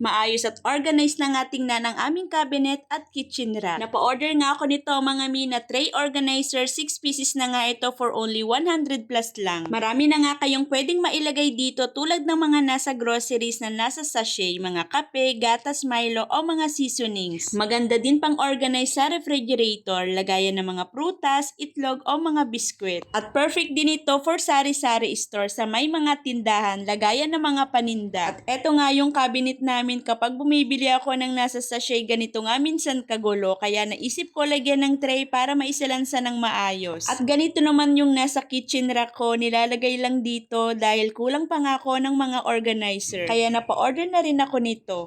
Maayos at organized na nga tingnan ang aming cabinet at kitchen rack. Napa-order nga ako nito mga na tray organizer, 6 pieces na nga ito for only 100 plus lang. Marami na nga kayong pwedeng mailagay dito tulad ng mga nasa groceries na nasa sachet, mga kape, gatas, Milo o mga seasonings. Maganda din pang organize sa refrigerator, lagayan ng mga prutas, itlog o mga biskwit. At perfect din ito for sari-sari store sa may mga tindahan, lagayan ng mga paninda. At eto nga yung cabinet namin kapag bumibili ako ng nasa sachet, ganito nga minsan kagulo, kaya naisip ko lagyan ng tray para maisalansa ng maayos. At ganito naman yung nasa kitchen rack ko, nilalagay lang dito dahil kulang pa nga ako ng mga organizer. Kaya napa-order na rin ako nito.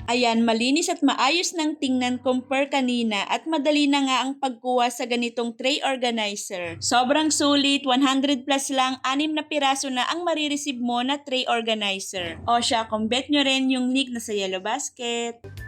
Ayan, malinis at maayos ng tingnan compare kanina at madali na nga ang pagkuha sa ganitong tray organizer. Sobrang sulit, 100 plus lang, 6 na piraso na ang marireceive mo na tray organizer. O siya, kung bet nyo rin yung link na sa Yellow Basket.